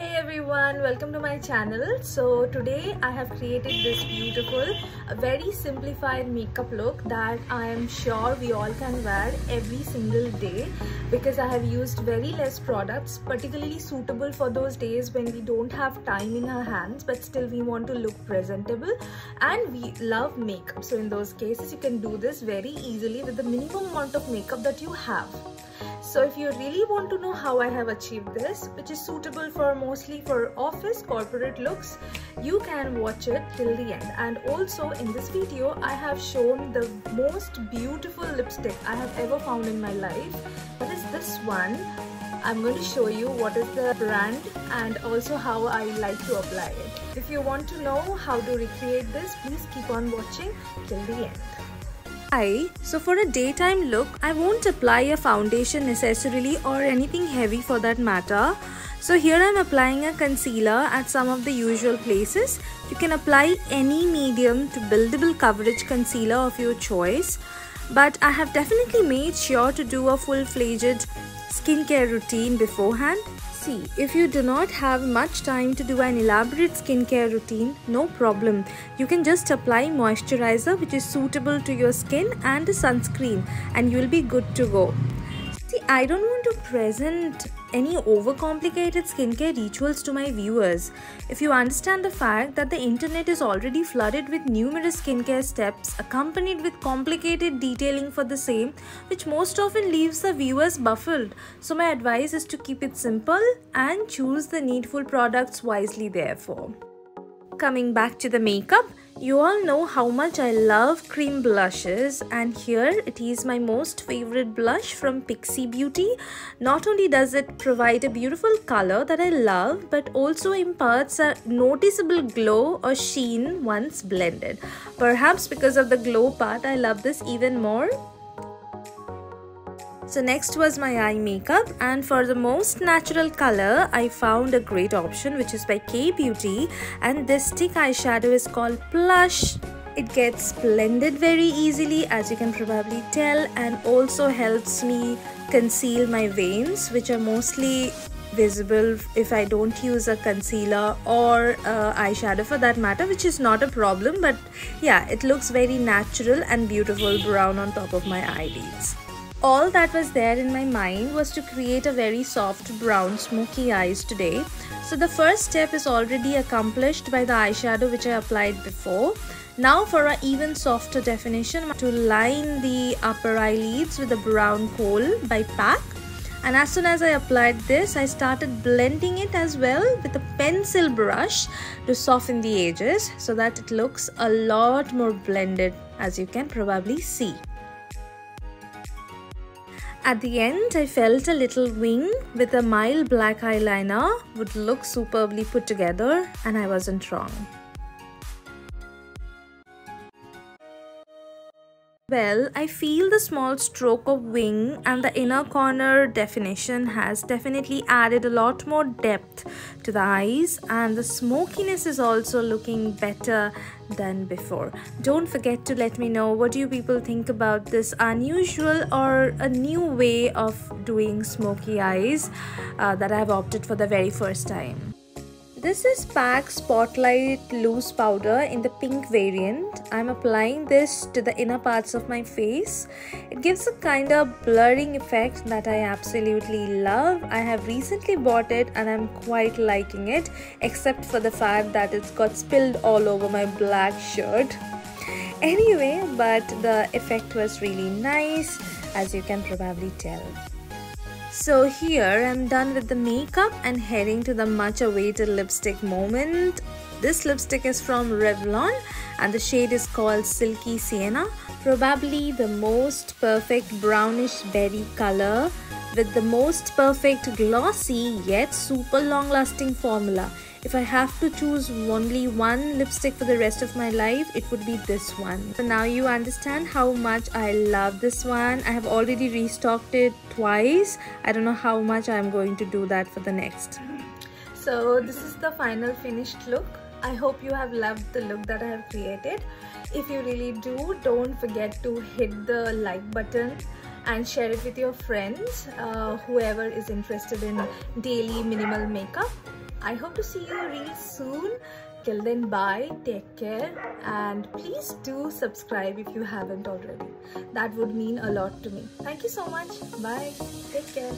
Hey everyone, welcome to my channel. So today I have created this beautiful, very simplified makeup look that I am sure we all can wear every single day because I have used very less products, particularly suitable for those days when we don't have time in our hands but still we want to look presentable and we love makeup. So in those cases you can do this very easily with the minimum amount of makeup that you have. So if you really want to know how I have achieved this, which is suitable for mostly for office corporate looks, you can watch it till the end. And also in this video I have shown the most beautiful lipstick I have ever found in my life. That is this one. I'm going to show you what is the brand and also how I like to apply it. If you want to know how to recreate this, please keep on watching till the end. Hi, so for a daytime look, I won't apply a foundation necessarily or anything heavy for that matter. So here I'm applying a concealer at some of the usual places. You can apply any medium to buildable coverage concealer of your choice. But I have definitely made sure to do a full-fledged skincare routine beforehand. See, if you do not have much time to do an elaborate skincare routine, no problem. You can just apply moisturizer which is suitable to your skin and a sunscreen and you will be good to go. See, I don't want to present any overcomplicated skincare rituals to my viewers. If you understand the fact that the internet is already flooded with numerous skincare steps accompanied with complicated detailing for the same, which most often leaves the viewers baffled. So my advice is to keep it simple and choose the needful products wisely therefore. Coming back to the makeup, you all know how much I love cream blushes and here it is my most favorite blush from Pixie Beauty. Not only does it provide a beautiful color that I love but also imparts a noticeable glow or sheen once blended. Perhaps because of the glow part I love this even more. So next was my eye makeup and for the most natural color I found a great option which is by K Beauty and this stick eyeshadow is called Plush. It gets blended very easily as you can probably tell and also helps me conceal my veins which are mostly visible if I don't use a concealer or eyeshadow for that matter, which is not a problem, but yeah, it looks very natural and beautiful brown on top of my eyelids. All that was there in my mind was to create a very soft brown smoky eyes today. So the first step is already accomplished by the eyeshadow which I applied before. Now for an even softer definition, to line the upper eyelids with a brown kohl by PAC. And as soon as I applied this, I started blending it as well with a pencil brush to soften the edges so that it looks a lot more blended as you can probably see. At the end, I felt a little wing with a mild black eyeliner would look superbly put together and I wasn't wrong. Well, I feel the small stroke of wing and the inner corner definition has definitely added a lot more depth to the eyes and the smokiness is also looking better than before. Don't forget to let me know what do you people think about this unusual or a new way of doing smoky eyes that I have opted for the very first time. This is PAC Spotlight Loose Powder in the pink variant. I'm applying this to the inner parts of my face. It gives a kind of blurring effect that I absolutely love. I have recently bought it and I'm quite liking it, except for the fact that it's got spilled all over my black shirt. Anyway, but the effect was really nice, as you can probably tell. So here I'm done with the makeup and heading to the much awaited lipstick moment. This lipstick is from Revlon and the shade is called Silky Sienna. Probably the most perfect brownish berry color with the most perfect glossy yet super long lasting formula. If I have to choose only one lipstick for the rest of my life, it would be this one. So now you understand how much I love this one. I have already restocked it twice. I don't know how much I'm going to do that for the next. So this is the final finished look. I hope you have loved the look that I have created. If you really do, don't forget to hit the like button and share it with your friends, whoever is interested in daily minimal makeup. I hope to see you real soon. Till then, bye, take care, and please do subscribe if you haven't already. That would mean a lot to me. Thank you so much. Bye. Take care.